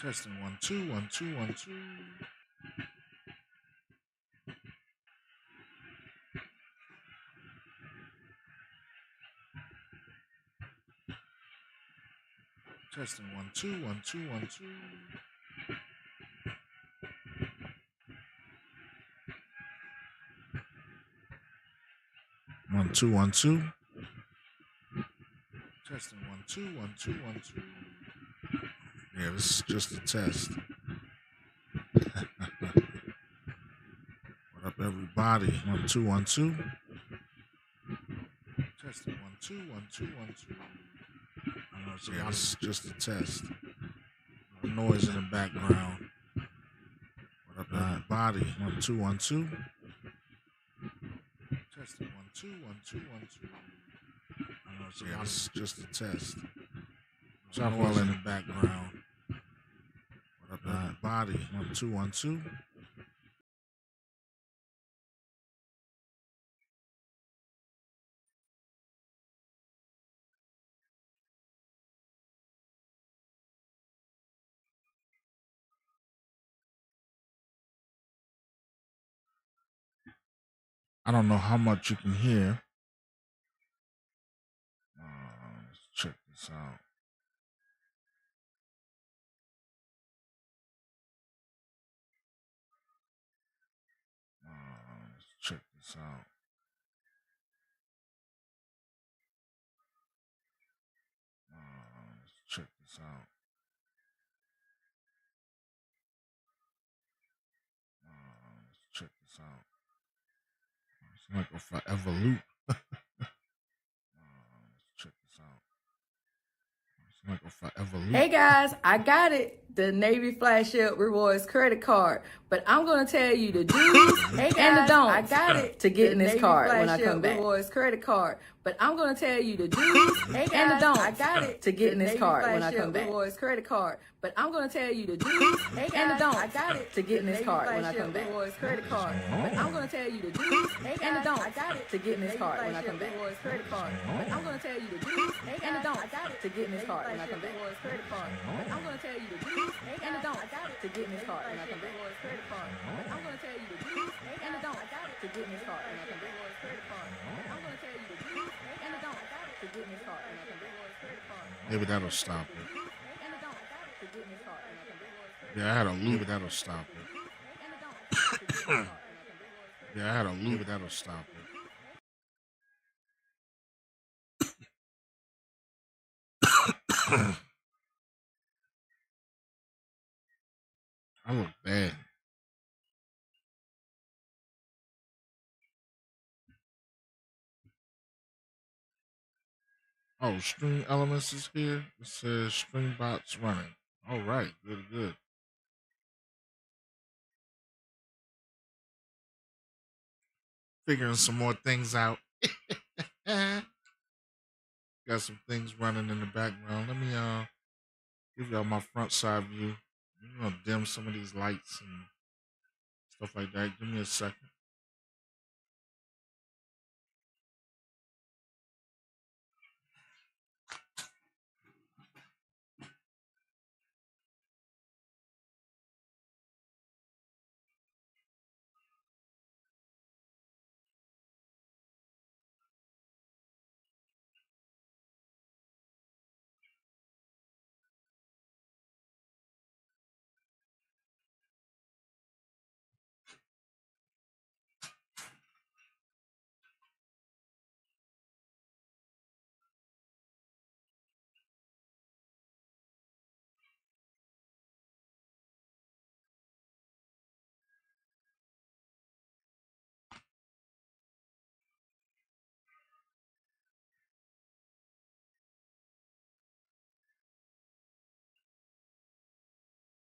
Testing 1 2 1 2 1 2. Testing 1 2 1 2 1 2. 1 2 1 2. Testing 1 2 1 2 1 2. Yeah, this is just a test. What up, everybody? 1 2 1 2. Testing 1 2 1 2 1 2. Yeah, this is just a test. No noise in the background. What up, everybody? 1 2 1 2. Testing 1 2 1 2 1 2. Yeah, this is just a test. No noise in the background. What up, everybody? 1 2 1 2. I don't know how much you can hear. Let's check this out. Let's check this out. Let's check this out. Let's check this out. It's like a forever loop. Let's check this out. It's like a forever loop. Hey guys, I got it. The Navy Flagship Rewards credit card. But I'm going to tell you the do's and the don'ts. I got it. To get in this card when I come back. Rewards credit card. But I'm going to tell you the do's and the don'ts. I got it. To get in this card when I come back. Rewards credit card. But I'm going to tell you the do's and the don'ts. I got it. To get in this card when I come back. Rewards credit card. But I'm going to tell you the do's and the don'ts. I got it. To get in this card when I come back. Rewards credit card. But I'm going to tell you the do's and the don'ts. I got it. To get in this card when I come back. Rewards credit card. But I'm going to tell you the do's and the don'ts. I got it. To get in this card when I come back. Rewards credit card. But I'm going to tell you the do's and the don'ts. I got it. To get in this card when I come back. Rewards credit card. But I'm going to tell you the do's and the don'ts. I got it. To get in this card when I come back. Rewards credit card. Maybe that'll stop it. Yeah, I had a loop, that'll stop it. Yeah, I had a loop, that'll stop it. I look bad. Oh, String Elements is here. It says Stringbot's running. All right, good, good. Figuring some more things out. Got some things running in the background. Let me give y'all my front side view. I'm gonna dim some of these lights and stuff like that. Give me a second.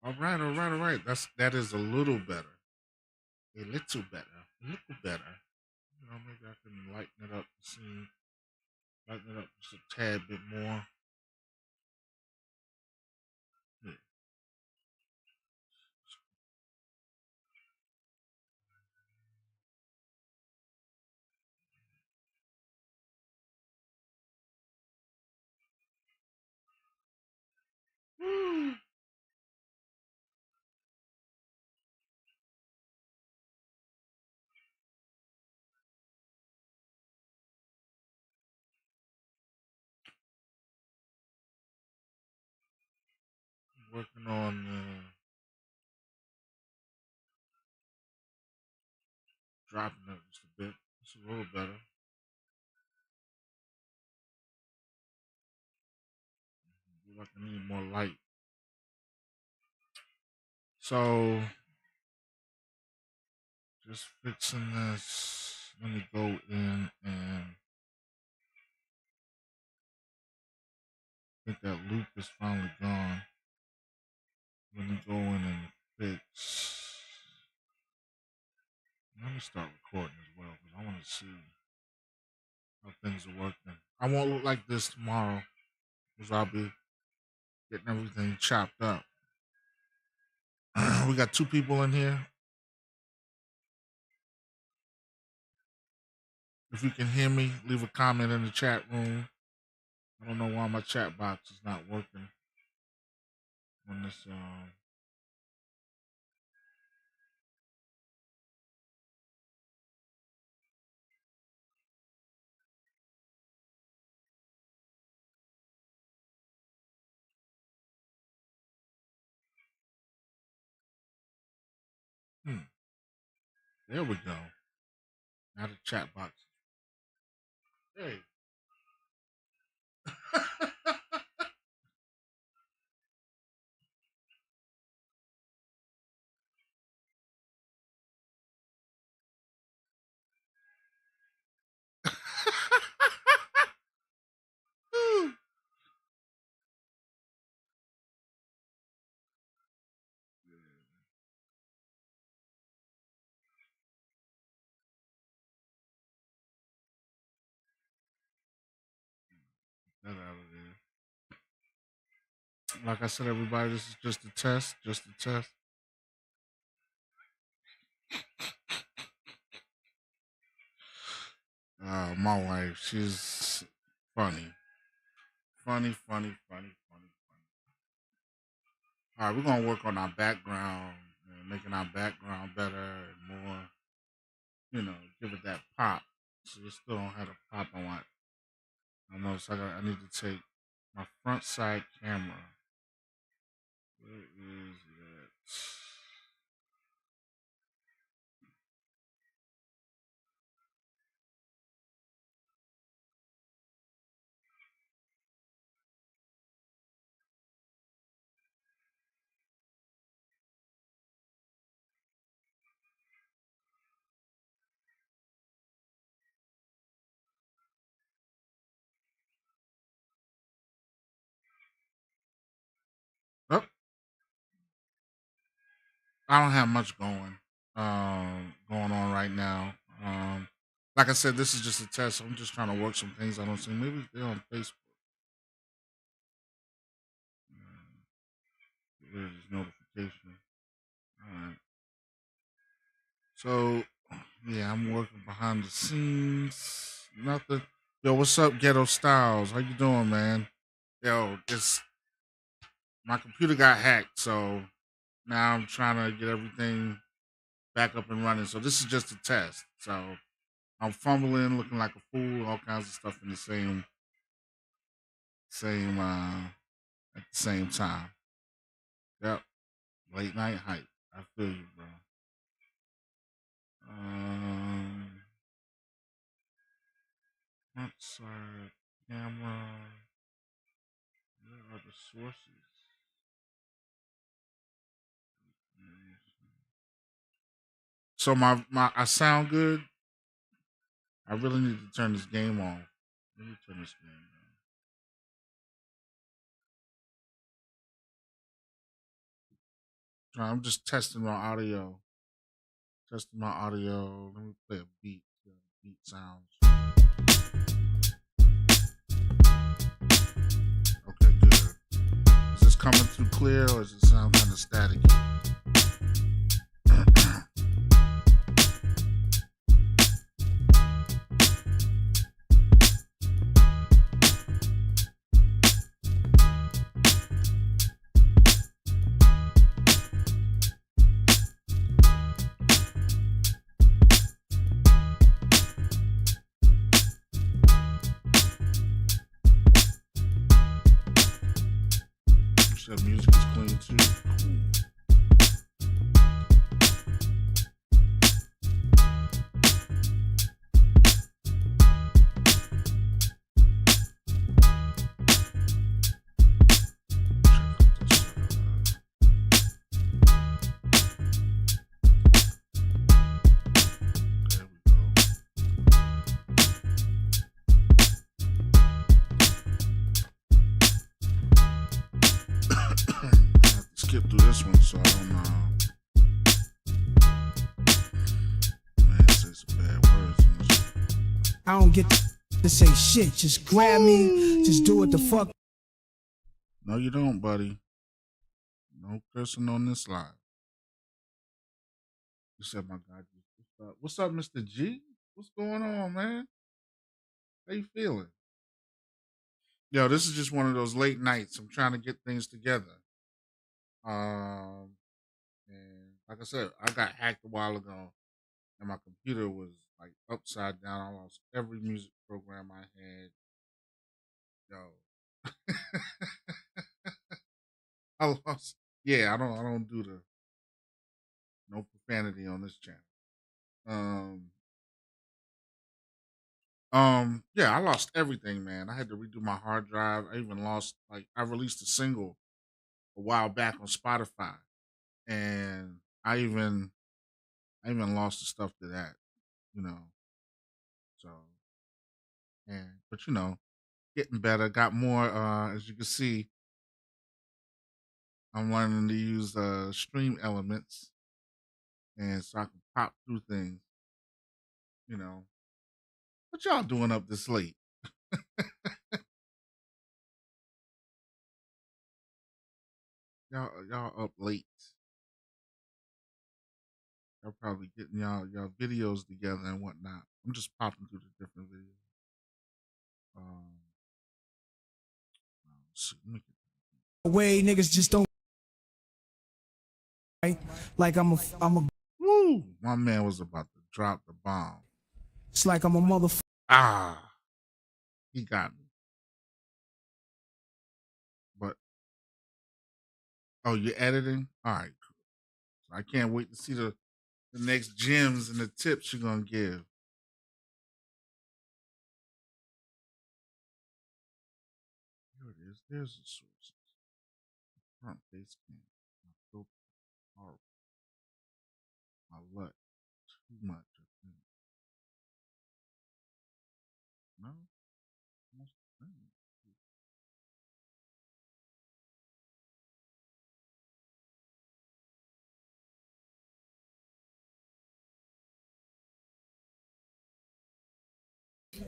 All right, all right, all right. That is a little better. A little better. A little better. You know, maybe I can lighten it up the scene. Lighten it up just a tad bit more. Yeah. working on dropping it just a bit. It's a little better. Like I need more light. So just fixing this. Let me go in and I think that loop is finally gone. Let me go in and fix. Let me start recording as well because I want to see how things are working. I won't look like this tomorrow because I'll be getting everything chopped up. We got 2 people in here. If you can hear me, leave a comment in the chat room. I don't know why my chat box is not working on this. There we go. Now the chat box. Hey. That out of there. Like I said, everybody, this is just a test. Just a test. My wife, she's funny. Funny. All right, we're going to work on our background, making our background better and more, give it that pop. So you still don't have the pop I want. I know, so I need to take my front side camera. Where is it? Oh, I don't have much going on right now. Like I said, this is just a test. I'm just trying to work some things I don't see. Maybe they're on Facebook. Get rid of this notification. All right. So, yeah, I'm working behind the scenes. Nothing. Yo, what's up, Ghetto Styles? How you doing, man? Yo, my computer got hacked, so now I'm trying to get everything back up and running. So this is just a test. So I'm fumbling, looking like a fool, all kinds of stuff in the same at the same time. Yep. Late night hype. I feel you, bro. Outside camera. Where are the sources? So I sound good. I really need to turn this game on. Let me turn this game on. I'm just testing my audio. Let me play a beat. Beat sounds. Okay, good. Is this coming through clear or does it sound kind of staticky? said music is clean too. Cool. Skip through this one so I don't man, say some bad words in this one. I don't get to say shit. Just grab me. Just do it the fuck. No, you don't, buddy. No cursing on this live. You said, my God. What's up, Mr. G? What's going on, man? How you feeling? Yo, this is just one of those late nights. I'm trying to get things together. And like I said, I got hacked a while ago, and my computer was like upside down. I lost every music program I had. Yo, I lost. Yeah, I don't do the no profanity on this channel. Yeah, I lost everything, man. I had to redo my hard drive. I even lost I released a single a while back on Spotify, and I even lost the stuff to that, you know. So, but getting better. Got more. As you can see, I'm learning to use stream elements, and so I can pop through things. You know, what y'all doing up this late? Y'all up late. Y'all probably getting y'all videos together and whatnot. I'm just popping through the different videos. Let's see, let me get Way niggas just don't. Right? Like I'm a. Woo! My man was about to drop the bomb. It's like I'm a motherfucker. He got me. But you're editing? All right, cool. So I can't wait to see the next gems and the tips you're gonna give. Here it is. There's the sources. Front face cam. My filter. Horrible. My LUT. Too much, I think. No?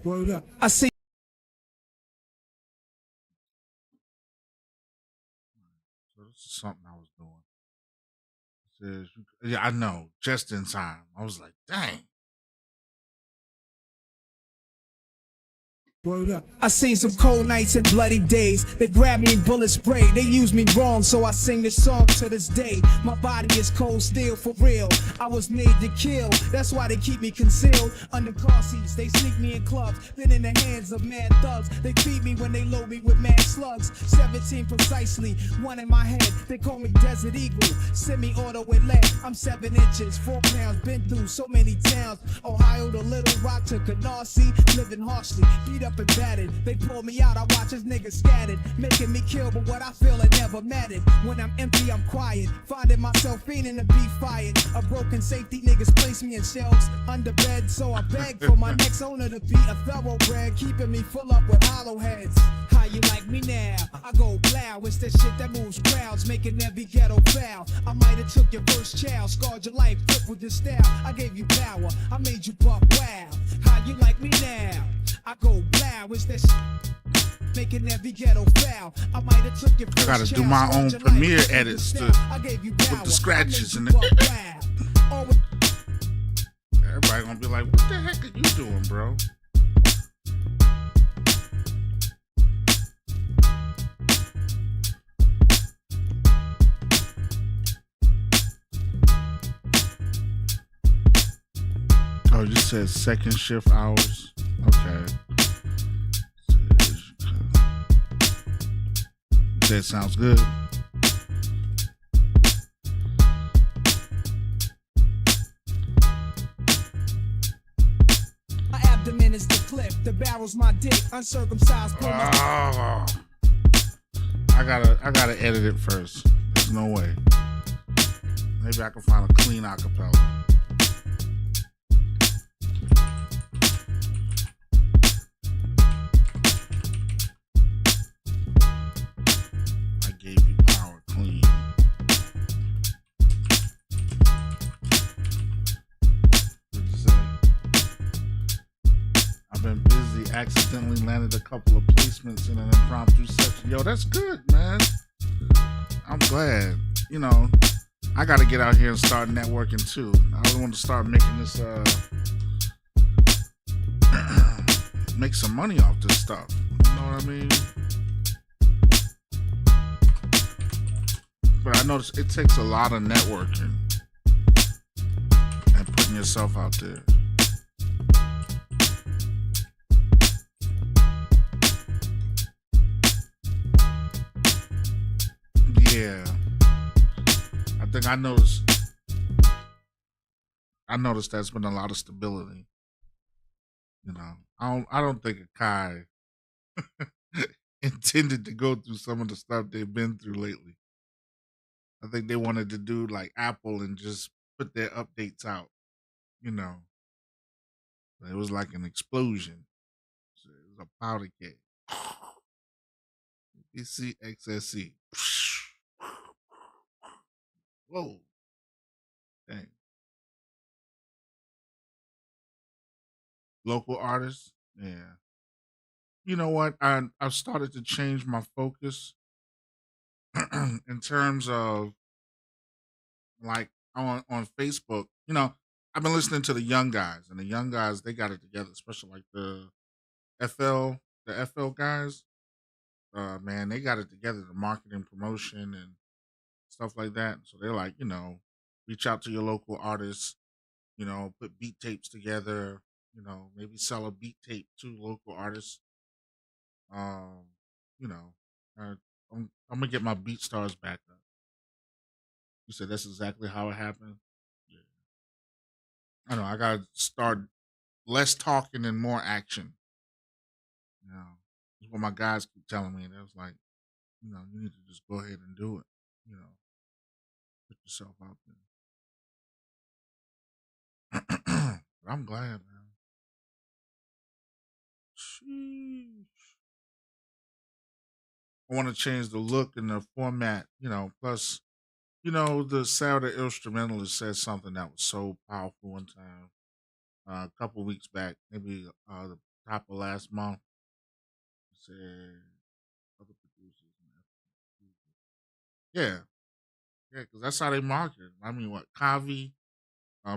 Word up. I see. So this is something I was doing. It says, yeah, I know, just in time. I was like, dang. Word up. I seen some cold nights and bloody days. They grab me in bullet spray. They use me wrong, so I sing this song to this day. My body is cold steel for real. I was made to kill. That's why they keep me concealed under car seats. They sneak me in clubs, been in the hands of mad thugs. They feed me when they load me with mad slugs. 17 precisely, one in my head. They call me Desert Eagle. Semi-auto with lead. I'm 7 inches, 4 pounds. Been through so many towns. Ohio to Little Rock to Canarsie. Living harshly, beat up and battered. They pull me out, I watch as niggas scattered, making me kill, but what I feel it never mattered. When I'm empty, I'm quiet, finding myself fiending to be fired. A broken safety, niggas place me in shelves under bed, so I beg for my next owner to be a thoroughbred, keeping me full up with hollow heads. How you like me now? I go plow, it's that shit that moves crowds, making every ghetto foul. I might have took your first child, scarred your life, flip with your style. I gave you power, I made you buck wow. How you like me now? I go blow, it's that shit making every ghetto foul. I might have took your first I gotta do my own Premiere edits to put the scratches in it. Everybody gonna be like, what the heck are you doing, bro? Oh, you said second shift hours. Okay. That sounds good. arrows my dick, uncircumcised. Pull my I gotta edit it first. There's no way. Maybe I can find a clean acapella. I gave you power clean. What'd you say? I've been busy. Accidentally landed a couple of placements in an impromptu section. Yo, that's good, man. I'm glad. You know, I got to get out here and start networking too. I really want to start making this, make some money off this stuff. You know what I mean? But I notice it takes a lot of networking and putting yourself out there. Yeah. I think I noticed there's been a lot of stability. You know, I don't think Akai intended to go through some of the stuff they've been through lately. I think they wanted to do like Apple and just put their updates out. You know, it was like an explosion. So it was a powder keg. MPCX. Whoa. Dang. Local artists. Yeah. You know what? I've started to change my focus in terms of like on Facebook. You know, I've been listening to the young guys, and the young guys they got it together, especially like the FL guys. Man, they got it together, the marketing, promotion, and stuff like that. So they're like, you know, reach out to your local artists. You know, put beat tapes together. You know, maybe sell a beat tape to local artists. Um, you know, I'm gonna get my beat stars back up. You said that's exactly how it happened. Yeah. I know. I gotta start less talking and more action. You know, that's what my guys keep telling me. And it was like, you know, you need to just go ahead and do it. You know, put yourself out there. But I'm glad, man. Sheesh. I want to change the look and the format. You know, plus, you know, the Saturday Instrumentalist said something that was so powerful one time. A couple weeks back, maybe the top of last month. He said other producers. Yeah, yeah, because that's how they market. I mean, what Kavi,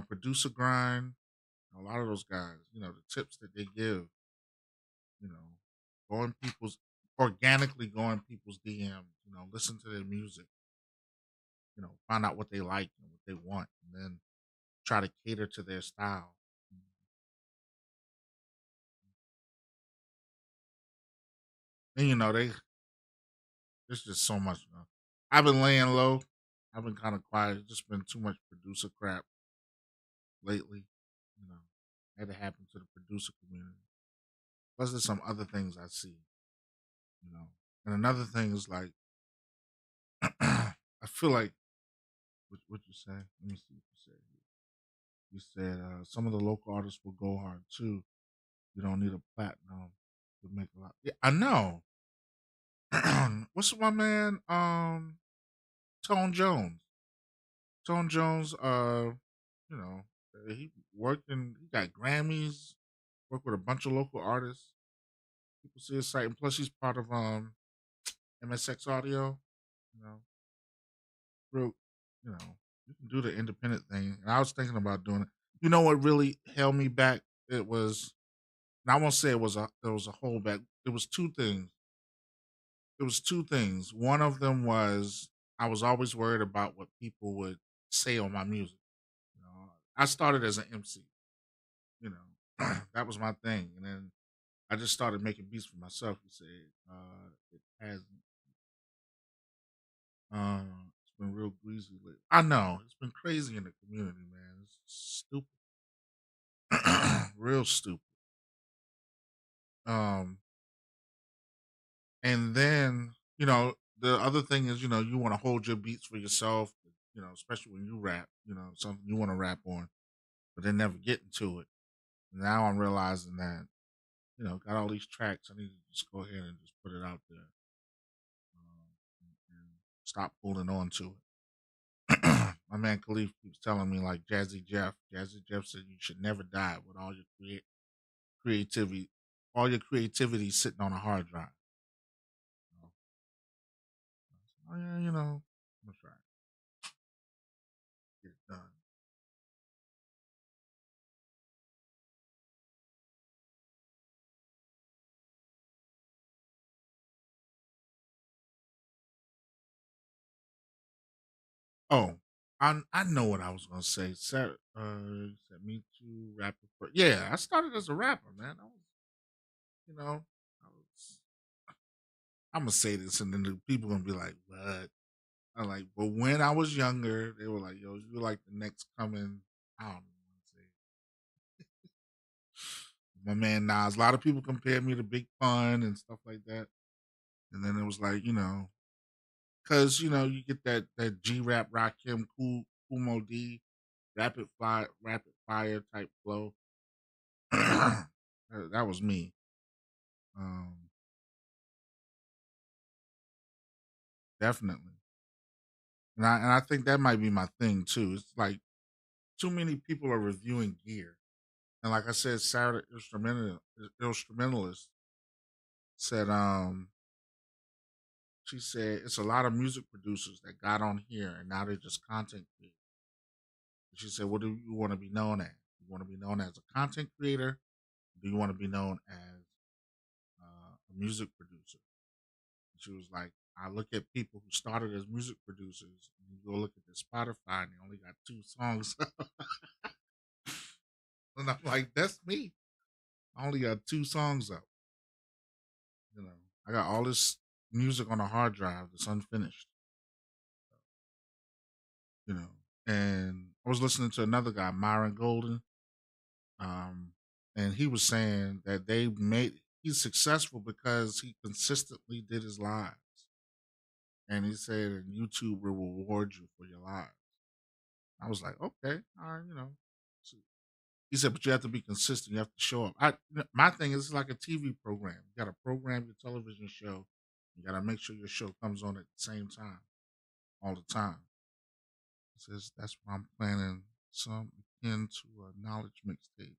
producer grind, a lot of those guys. You know, the tips that they give. You know, going people's organically going people's DMs. You know, listen to their music. You know, find out what they like and what they want, and then try to cater to their style. And you know, there's just so much. I've been laying low. I've been kind of quiet. It's just been too much producer crap lately. You know, had to happen to the producer community. Plus, there's some other things I see. You know, and another thing is like, I feel like what you say. Let me see what you said. You said some of the local artists will go hard too. You don't need a platinum to make a lot. Yeah, I know. What's my man? Tone Jones. Tone Jones. You know, he working. He got Grammys. Work with a bunch of local artists. People see his site, and plus he's part of MSX Audio. You know, real. You know, you can do the independent thing. And I was thinking about doing it. You know what really held me back? It was. And I won't say it was a holdback. It was two things. It was two things. One of them was I was always worried about what people would say on my music. You know, I started as an MC. You know, that was my thing, and then I just started making beats for myself. You said it hasn't. It's been real greasy lately. I know it's been crazy in the community, man. It's stupid, real stupid. Um, and then the other thing is you want to hold your beats for yourself. Especially when you rap. Something you want to rap on, but then never getting to it. Now I'm realizing that got all these tracks. I need to just go ahead and just put it out there, and stop holding on to it. My man Khalif keeps telling me like Jazzy Jeff. Jazzy Jeff said you should never die with all your creativity, all your creativity sitting on a hard drive. So, oh yeah, I'm gonna try to get it done. Oh, I know what I was gonna say. Sarah, said me too, rapper. Yeah, I started as a rapper, man. You know, I was. I'm gonna say this, and then the people gonna be like, "What?" I'm like, but when I was younger, they were like, "Yo, you're like the next coming." I don't know what to say. My man Nas. A lot of people compared me to Big Pun and stuff like that, and then it was like, because you get that G rap Rakim cool Mo D rapid fire type flow. That was me. Um, Definitely, and I think that might be my thing too. It's like too many people are reviewing gear, and like I said, Sarah instrumentalist said, she said it's a lot of music producers that got on here and now they're just content creators. She said, what do you want to be known as? You want to be known as a content creator? Do you want to be known as a music producer? She was like, I look at people who started as music producers, and you go look at their Spotify, and they only got 2 songs. And I'm like, that's me. I only got 2 songs up. You know, I got all this music on a hard drive that's unfinished. You know, and I was listening to another guy, Myron Golden, um, and he was saying that he's successful because he consistently did his lives, and he said, and YouTube will reward you for your lives. I was like, okay, all right, So he said, but you have to be consistent. You have to show up. My thing is it's like a TV program. You got to program your television show. You got to make sure your show comes on at the same time, all the time. He says that's why I'm planning some akin to a knowledge mixtape.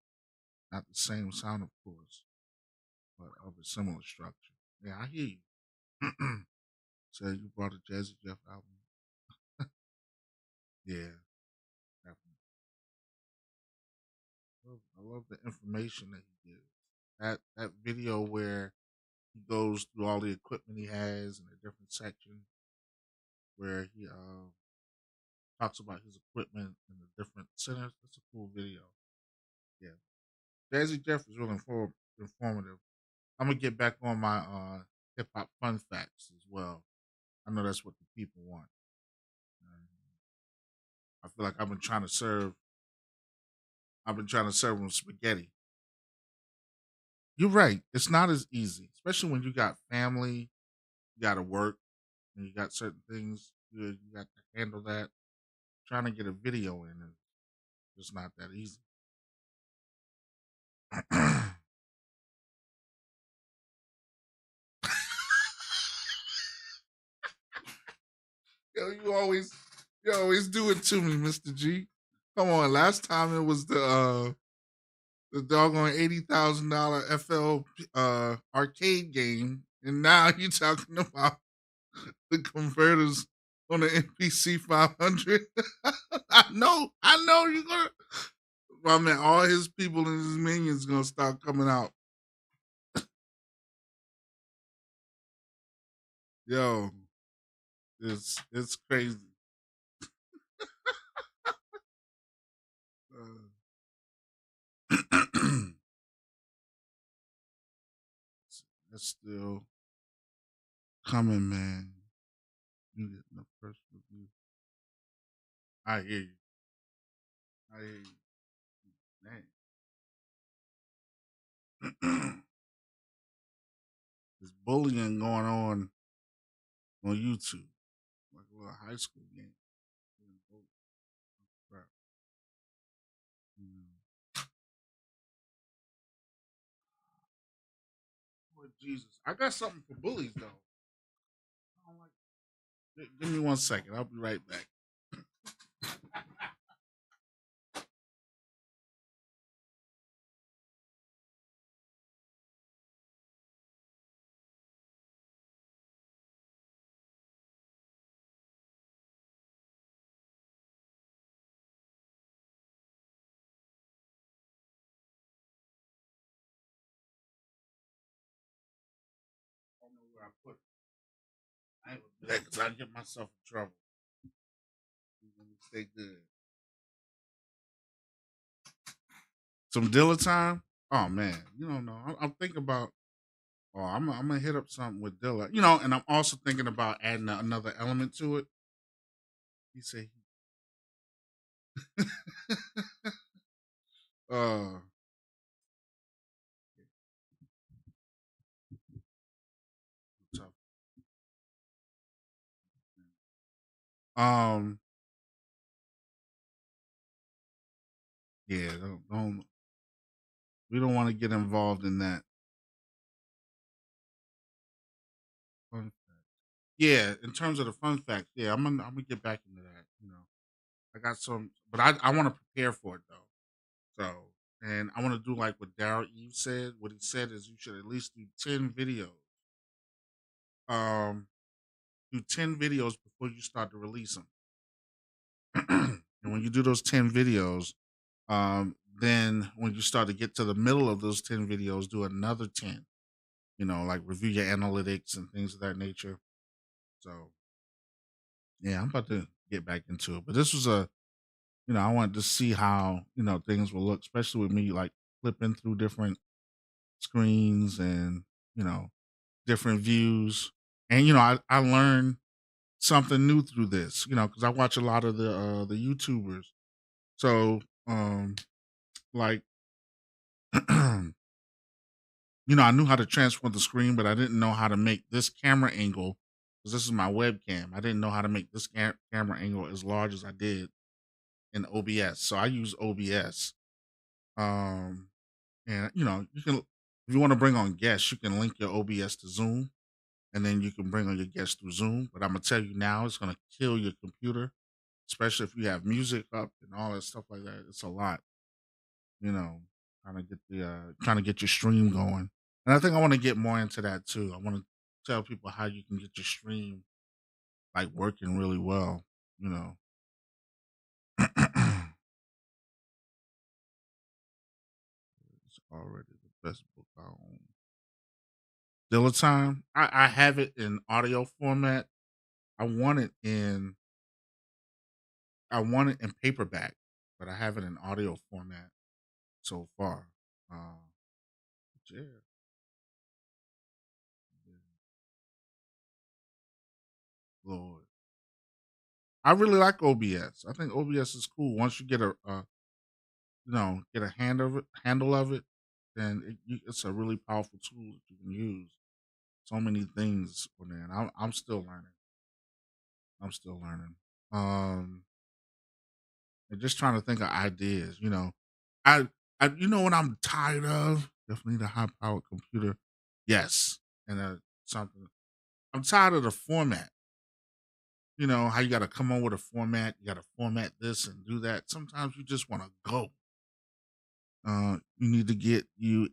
Not the same sound, of course, but of a similar structure. Yeah, I hear you. So you brought a Jazzy Jeff album. Yeah, definitely. I love the information that he gives. That video where he goes through all the equipment he has in a different section, where he talks about his equipment in the different centers. That's a cool video. Yeah, Jazzy Jeff is really informative. I'm gonna get back on my hip hop fun facts as well. I know that's what the people want. And I feel like I've been trying to serve them spaghetti. You're right. It's not as easy, especially when you got family, you got to work, and you got certain things you got to handle that. Trying to get a video in is just not that easy. Yo, you always do it to me, Mr. G. Come on, last time it was the doggone $80,000 FL arcade game, and now you talking about the converters on the MPC 500. I know you're gonna. I mean, all his people and his minions gonna start coming out. Yo, it's crazy. That's still coming, man. You getting the first review. I hear you. I hear you. Man. There's bullying going on YouTube, like a little high school game. Crap. Lord Jesus, I got something for bullies though. I don't like. Give me 1 second. I'll be right back. I don't know where I put it. I ain't gonna do that because I get myself in trouble. Let me stay good. Some Dilla time? Oh man, you don't know. I'm thinking about. Oh, I'm gonna hit up something with Dilla. And I'm also thinking about adding another element to it. He said, uh, tough. Um, yeah, don't we don't want to get involved in that. Fun fact. Yeah, in terms of the fun facts, yeah, I'm gonna get back into that. I got some, but I want to prepare for it though. So, and I want to do like what Daryl Eve said. What he said is you should at least do 10 videos. Um, do 10 videos before you start to release them. And when you do those 10 videos, then when you start to get to the middle of those 10 videos, do another 10. Like review your analytics and things of that nature. So, yeah, I'm about to get back into it. But this was I wanted to see how, things will look, especially with me like flipping through different screens and, different views. And, I learned something new through this, because I watch a lot of the YouTubers. So, like, I knew how to transform the screen, but I didn't know how to make this camera angle, because this is my webcam. I didn't know how to make this camera angle as large as I did in OBS. So I use OBS. And you can, if you want to bring on guests, you can link your OBS to Zoom, and then you can bring on your guests through Zoom. But I'm gonna tell you now, it's gonna kill your computer, especially if you have music up and all that stuff like that. It's a lot, trying to get your stream going. And I think I want to get more into that too. I want to tell people how you can get your stream like working really well. It's already the best book I own. Dilla Time. I have it in audio format. I want it in paperback, but I have it in audio format so far. Yeah. Lord. I really like OBS. I think OBS is cool. Once you get get a handle of it, then it's a really powerful tool that you can use. So many things on there, and I'm still learning. And just trying to think of ideas. I what I'm tired of. Definitely the high powered computer. Yes, and something. I'm tired of the format. How you got to come on with a format. You got to format this and do that. Sometimes you just want to go. You need to get you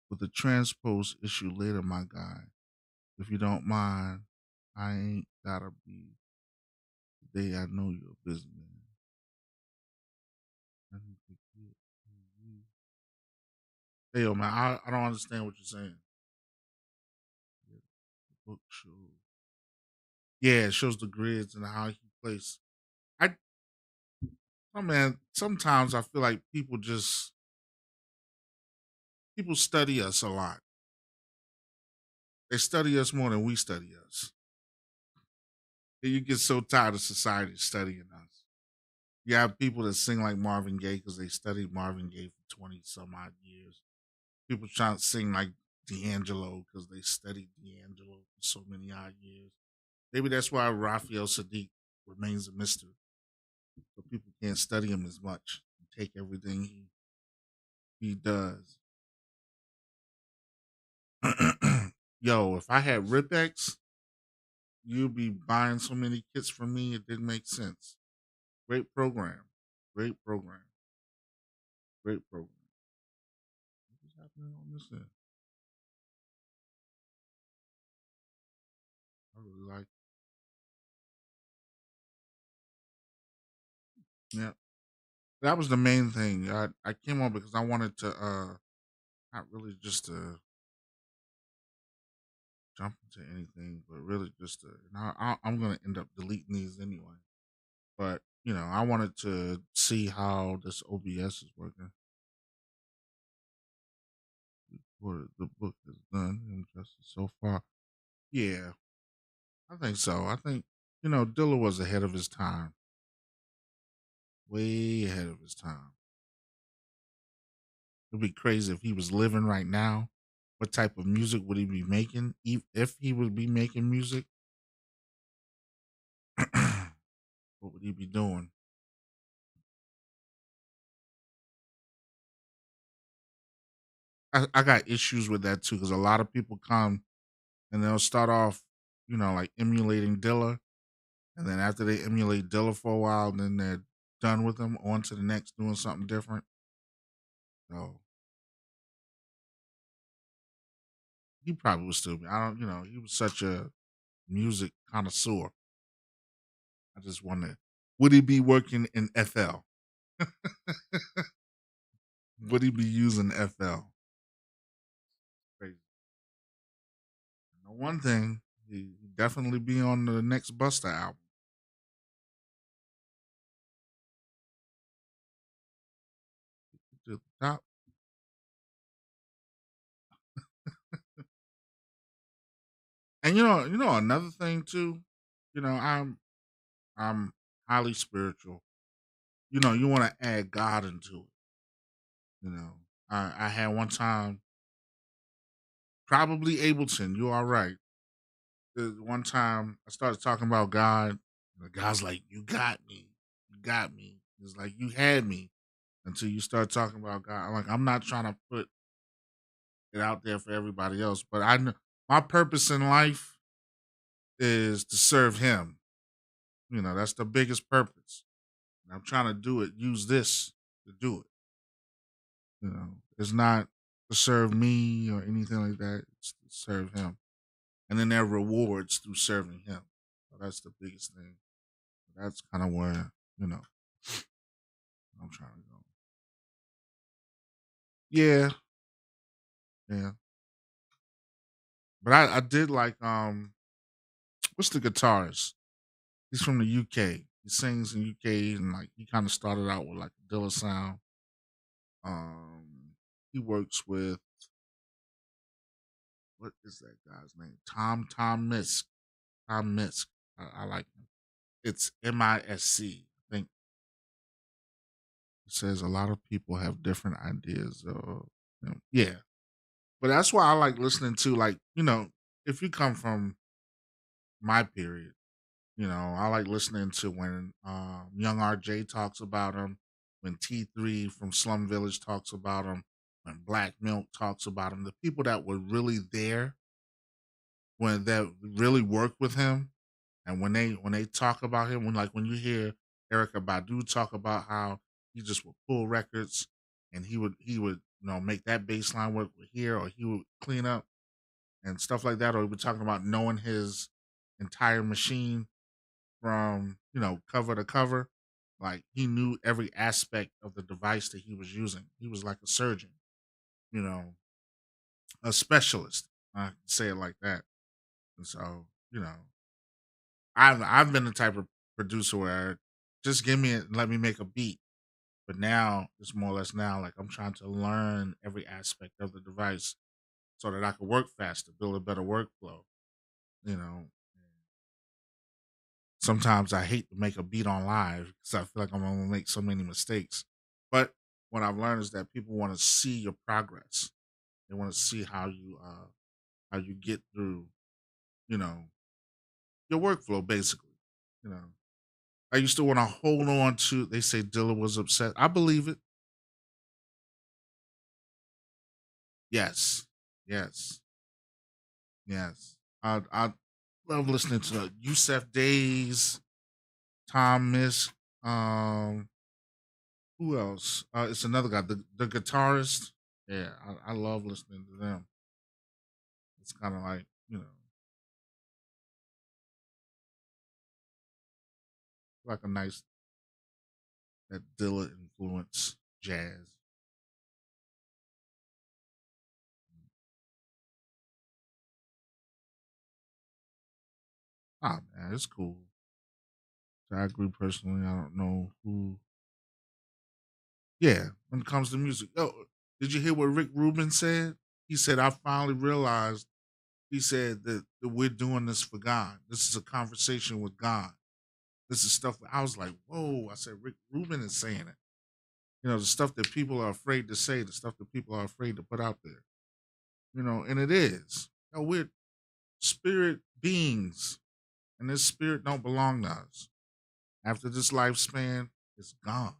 with the transpose issue later, my guy. If you don't mind, I ain't gotta be the day I know you're a busy man. I need to get you. Hey, yo, man, I don't understand what you're saying. Yeah, the book shows. Yeah, it shows the grids and how you place. Oh man, sometimes I feel like people study us a lot. They study us more than we study us. And you get so tired of society studying us. You have people that sing like Marvin Gaye because they studied Marvin Gaye for 20 some odd years. People trying to sing like D'Angelo because they studied D'Angelo for so many odd years. Maybe that's why Raphael Sadiq remains a mystery. So people can't study him as much and take everything he does. Yo, if I had Ripex, you'd be buying so many kits from me, it didn't make sense. Great program. Great program. Great program. What's happening on this end? I really like it. Yeah. That was the main thing. I came on because I wanted to not really just to jump into anything, but really just to I'm gonna end up deleting these anyway. But I wanted to see how this OBS is working. What the book has done in justice so far. Yeah, I think so. I think Dilla was ahead of his time, way ahead of his time. It'd be crazy if he was living right now. What type of music would he be making? If he would be making music, what would he be doing? I got issues with that too because a lot of people come and they'll start off, like emulating Dilla, and then after they emulate Dilla for a while, then they're done with him, on to the next, doing something different. So he probably would still be. I don't, he was such a music connoisseur. I just wonder, would he be working in FL? Would he be using FL? Crazy. I know one thing, he'd definitely be on the next Busta album. To the top. And another thing too, I'm highly spiritual. You want to add God into it. I had one time, probably Ableton. You all right? One time I started talking about God. And the guy's like, "You got me. You got me." It's like you had me until you start talking about God. I'm not trying to put it out there for everybody else, but I know my purpose in life is to serve Him. That's the biggest purpose. And I'm trying to do it. Use this to do it. It's not to serve me or anything like that. It's to serve Him, and then there are rewards through serving Him. So that's the biggest thing. That's kind of where I'm trying to go. Yeah, yeah. But I did like what's the guitarist? He's from the UK. He sings in UK and like he kind of started out with like a Dilla sound. He works with what is that guy's name? Tom Misk. Tom Misk. I like him. It's MISC. I think it says a lot of people have different ideas of yeah. But that's why I like listening to like, if you come from my period, I like listening to when Young RJ talks about him, when T3 from Slum Village talks about him, when Black Milk talks about him. The people that were really there, when that really worked with him, and when they talk about him, when you hear Erica Badu talk about how he just would pull records and he would make that bass line work with here, or he would clean up and stuff like that, or he would talking about knowing his entire machine from cover to cover. Like he knew every aspect of the device that he was using. He was like a surgeon, you know, a specialist. I can say it like that. And so, I've been the type of producer where just give me it and let me make a beat. But now it's more or less now like I'm trying to learn every aspect of the device so that I can work faster, build a better workflow. You know, sometimes I hate to make a beat on live because I feel like I'm gonna make so many mistakes. But what I've learned is that people want to see your progress. They want to see how you get through, you know, your workflow basically. You know. I used to want to hold on to. They say Dilla was upset. I believe it. Yes, yes, yes. I love listening to the Yusef Days, Tom Miss. Um, who else? It's another guy, the guitarist. Yeah, I love listening to them. It's kind of like like a nice that Dilla influence jazz. Ah man, it's cool. So I agree personally. I don't know who. Yeah, when it comes to music. Oh, did you hear what Rick Rubin said? He said, "I finally realized." He said that we're doing this for God. This is a conversation with God. This is stuff. I was like, whoa. I said, Rick Rubin is saying it. The stuff that people are afraid to say, the stuff that people are afraid to put out there. And it is. We're spirit beings, and this spirit don't belong to us. After this lifespan, it's gone.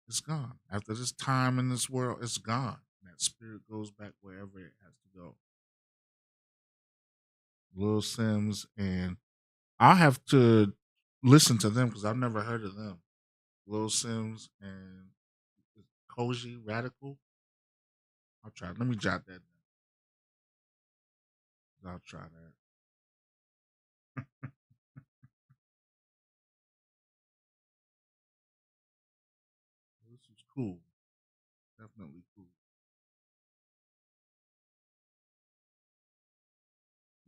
It's gone. After this time in this world, it's gone. That spirit goes back wherever it has to go. Lil Sims, and I'll have to listen to them because I've never heard of them. Lil Sims and Koji Radical. I'll try. Let me jot that down. I'll try that. This is cool. Definitely cool.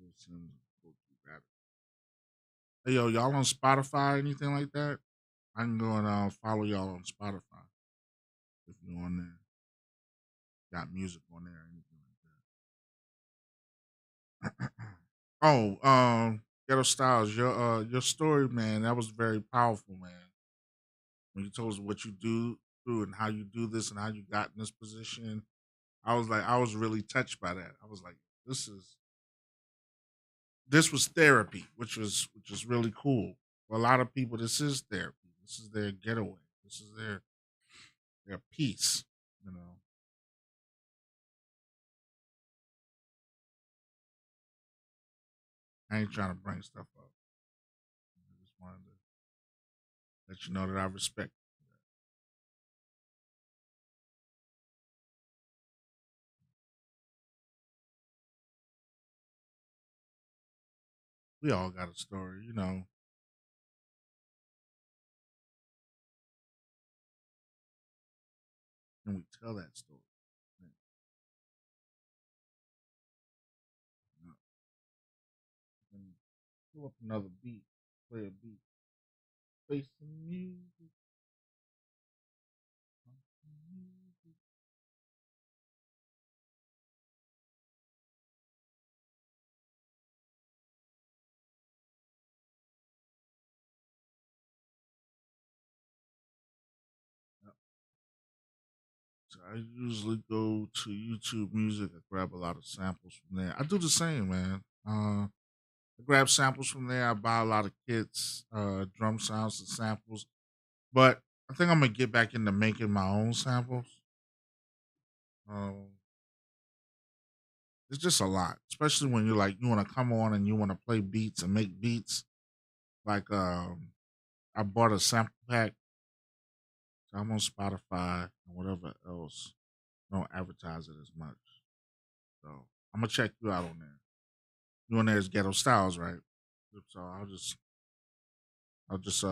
Lil Sims and Koji Radical. Hey yo, y'all on Spotify? Anything like that? I can go and follow y'all on Spotify if you're on there. Got music on there, anything like that. Ghetto Styles, your story, man, that was very powerful, man. When you told us what you do through and how you do this and how you got in this position, I was really touched by that. I was like, this was therapy, which is really cool. For a lot of people, this is therapy. This is their getaway. This is their peace. You know, I ain't trying to bring stuff up. I just wanted to let you know that I respect. We all got a story, and we tell that story. You know, and pull up another beat, play a beat, play some music. Play some music. Yeah. So I usually go to YouTube Music. I grab a lot of samples from there. I do the same, man. I grab samples from there. I buy a lot of kits, drum sounds and samples. But I think I'm gonna get back into making my own samples. Um, it's just a lot, especially when you want to come on and you want to play beats and make beats. Like I bought a sample pack. So I'm on Spotify and whatever else. I don't advertise it as much. So I'm gonna check you out on there. You on there is Ghetto Styles, right? So I'll just I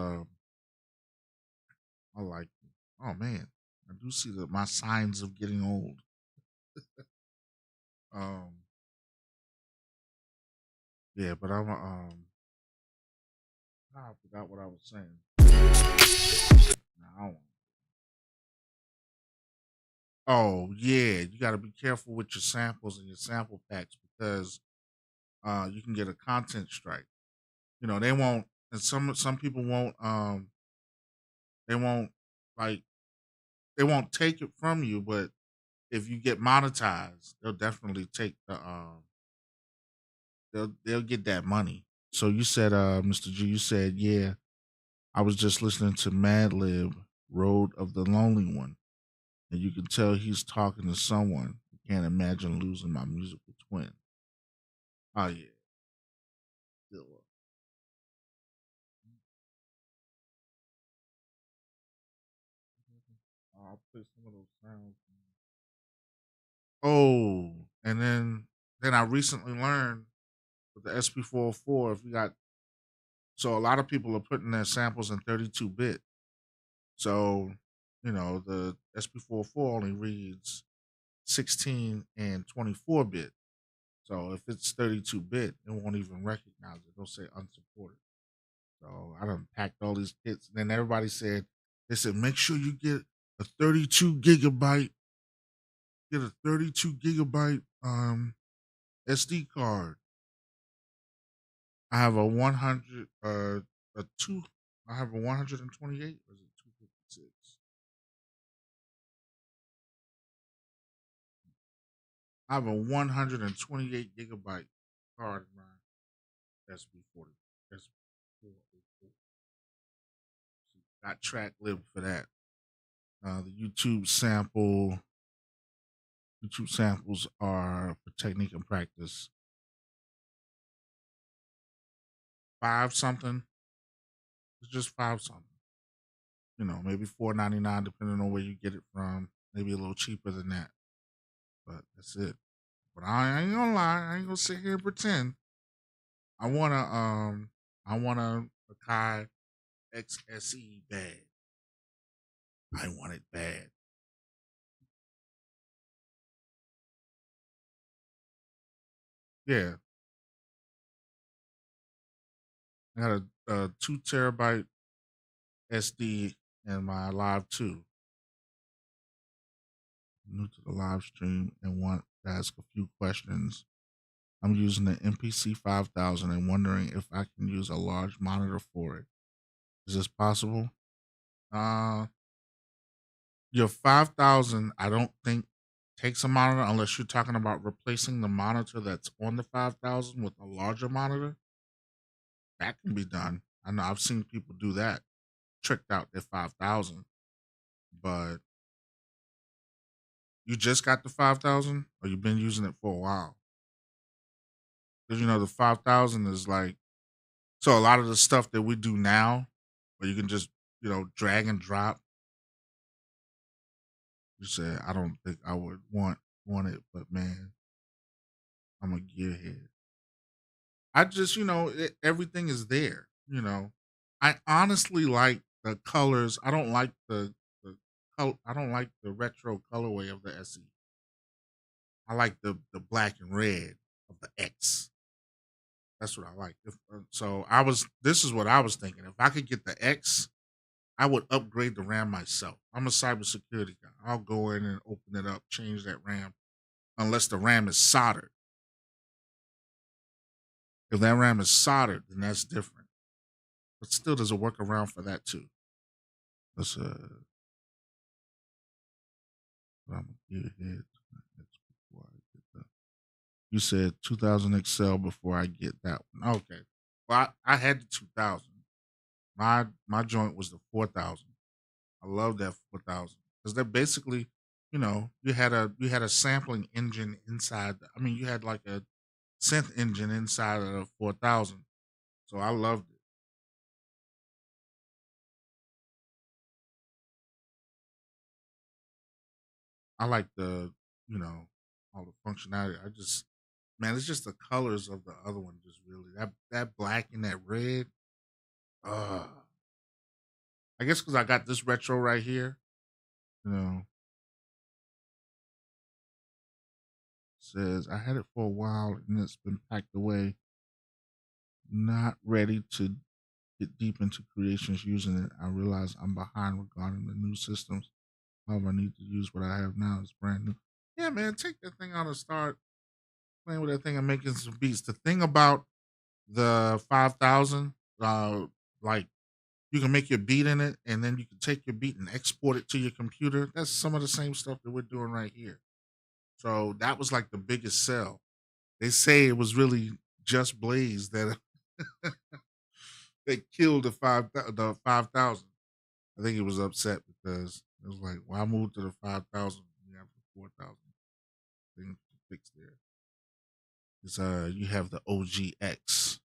like it. Oh man, I do see my signs of getting old. Um, yeah, but I forgot what I was saying. Nah, I don't. Oh yeah, you got to be careful with your samples and your sample packs because you can get a content strike. They won't, and some people won't. They won't like they won't take it from you, but if you get monetized, they'll definitely take the they'll get that money. So you said, Mr. G, you said, yeah, I was just listening to Madlib, Road of the Lonely One, and you can tell he's talking to someone. I can't imagine losing my musical twin. Oh yeah, Dilla. I'll play some of those sounds. Oh, and then I recently learned with the Sp404, if you got so a lot of people are putting their samples in 32-bit. So, the Sp404 only reads 16 and 24-bit. So if it's 32-bit, it won't even recognize it. It'll say unsupported. So I done packed all these kits. And then everybody said, they said, make sure you get a 32 gigabyte, get a 32 gigabyte SD card. I have a 100, a two, I have a 128, or is it 256? I have a 128 gigabyte card in my SB40. SB404. Got track lib for that. The YouTube samples are for technique and practice. 5 something. It's just 5 something. Maybe $4.99 depending on where you get it from. Maybe a little cheaper than that. But that's it. But I ain't gonna lie, I ain't gonna sit here and pretend. I want a Akai XSE bad. I want it bad. Yeah. I got a 2 terabyte SD in my Live 2. New to the live stream and want to ask a few questions. I'm using the MPC 5000 and wondering if I can use a large monitor for it. Is this possible? Your 5000, I don't think takes a monitor unless you're talking about replacing the monitor that's on the 5000 with a larger monitor. That can be done. I know I've seen people do that, tricked out their 5000. But you just got the 5000 or you've been using it for a while? Because the 5000 is like, so a lot of the stuff that we do now, where you can just, drag and drop. You said, I don't think I would want it, but man, I'm a gearhead. I just, everything is there. I honestly like the colors. I don't like I don't like the retro colorway of the SE. I like the black and red of the X. That's what I like. This is what I was thinking. If I could get the X, I would upgrade the RAM myself. I'm a cybersecurity guy. I'll go in and open it up, change that RAM, unless the RAM is soldered. If that RAM is soldered, then that's different. But still, there's a workaround for that too. Let's I'm gonna get ahead. Before I get that. You said 2000 Excel before I get that one. Okay. Well, I had the 2000. My joint was the 4000. I love that 4000 because they're basically, you had a sampling engine inside. You had like a synth engine inside of the 4000. So I loved it. I like all the functionality. Man, it's just the colors of the other one just really that black and that red. Uh I guess because I got this retro right here, you know, says I had it for a while and it's been packed away. Not ready to get deep into creations using it. I realize I'm behind regarding the new systems. However, I need to use what I have now. It's brand new. Yeah, man, take that thing out and start playing with that thing and making some beats. The thing about the 5000, like you can make your beat in it and then you can take your beat and export it to your computer. That's some of the same stuff that we're doing right here. So that was like the biggest sell. They say it was really Just Blaze that killed the 5,000. I think he was upset because it was like, well, I moved to the 5,000. You have the 4,000 thing to fix there. It's, you have the OGX.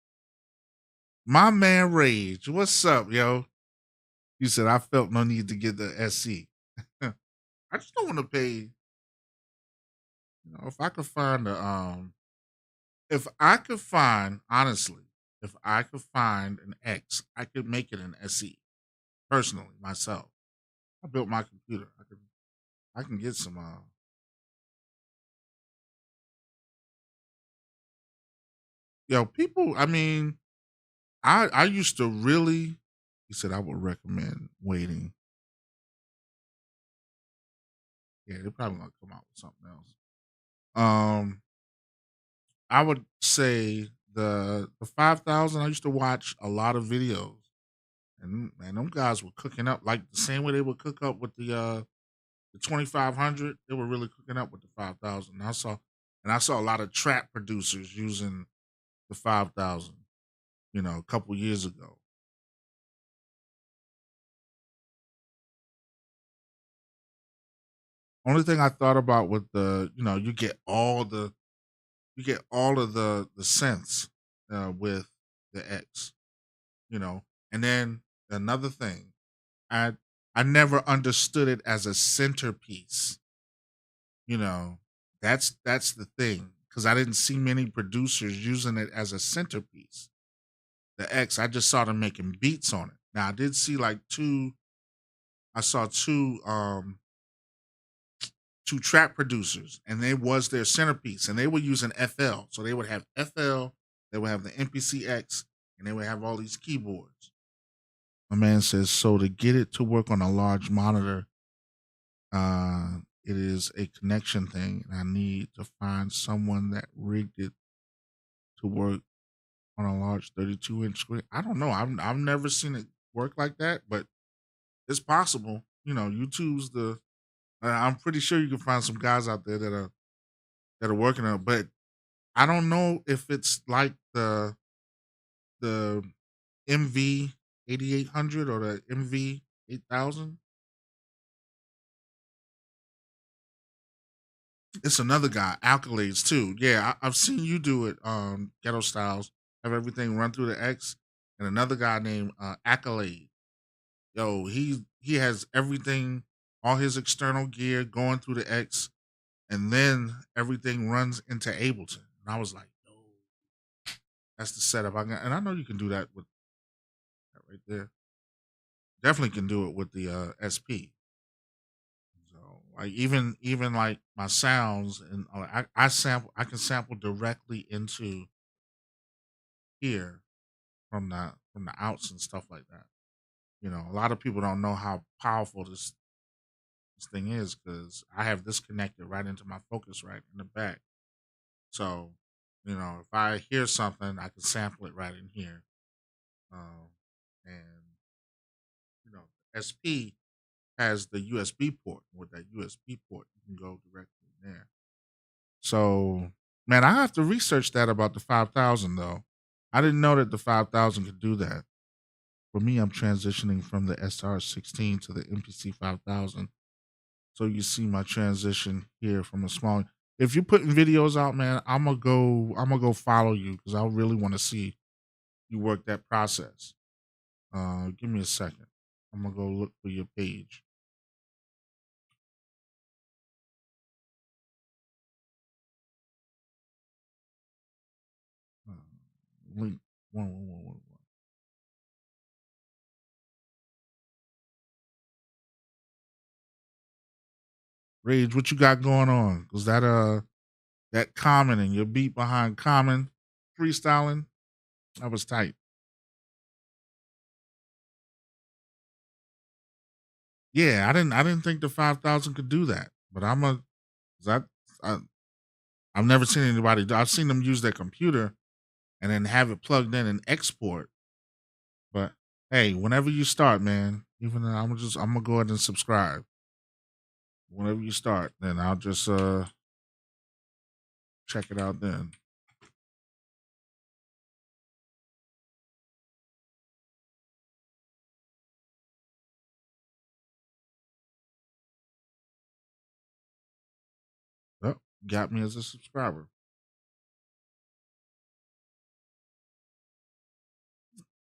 My man Rage, what's up, yo? You said I felt no need to get the SC. I just don't want to pay. If I could find if I could find honestly, if I could find an X, I could make it an SE personally myself. I built my computer. I can get some. People. I mean, I used to really. He said I would recommend waiting. Yeah, they're probably gonna come out with something else. I would say the 5,000. I used to watch a lot of videos, and man, them guys were cooking up like the same way they would cook up with the 2,500. They were really cooking up with the 5,000. I saw a lot of trap producers using the 5,000. A couple years ago. Only thing I thought about with the, you get all of the synths with the X, and then another thing, I I never understood it as a centerpiece. You know, that's the thing because I didn't see many producers using it as a centerpiece. The X, I just saw them making beats on it. Now I did see like two. I saw two trap producers, and they was their centerpiece, and they were using FL. So they would have FL, they would have the MPCX, and they would have all these keyboards. My man says, so to get it to work on a large monitor, it is a connection thing, and I need to find someone that rigged it to work on a large 32-inch screen. I don't know. I've never seen it work like that, but it's possible. YouTube's the. I'm pretty sure you can find some guys out there that are working on it, but I don't know if it's like the MV 8800 or the MV 8000. It's another guy, Accolades too. Yeah, I've seen you do it. Ghetto Styles have everything run through the X, and another guy named Accolade. Yo, he has everything, all his external gear going through the X, and then everything runs into Ableton. And I was like, yo, that's the setup. And I know you can do that with that right there. Definitely can do it with the SP. So like even like my sounds and I can sample directly into here from the outs and stuff like that. A lot of people don't know how powerful this thing is because I have this connected right into my focus right in the back. So, if I hear something, I can sample it right in here. And SP has the USB port. With that USB port, you can go directly in there. So, man, I have to research that about the 5,000 though. I didn't know that the 5,000 could do that. For me, I'm transitioning from the SR16 to the MPC 5000. So you see my transition here from a small. If you're putting videos out, man, I'm gonna go follow you because I really want to see you work that process. Give me a second. I'm gonna go look for your page. Link one. Rage, what you got going on? Was that Common and your beat behind Common freestyling? That was tight. Yeah, I didn't think the 5,000 could do that, but that I, I've never seen anybody do. I've seen them use their computer and then have it plugged in and export. But hey, whenever you start, man, even though I'm gonna go ahead and subscribe. Whenever you start, then I'll just check it out then. Oh, got me as a subscriber.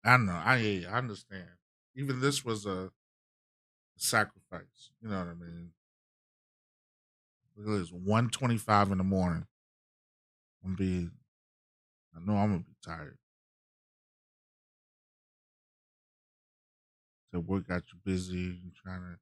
I know. I understand. Even this was a sacrifice. You know what I mean? Look at this, 1:25 in the morning. I know I'm gonna be tired. So work got you busy. You trying to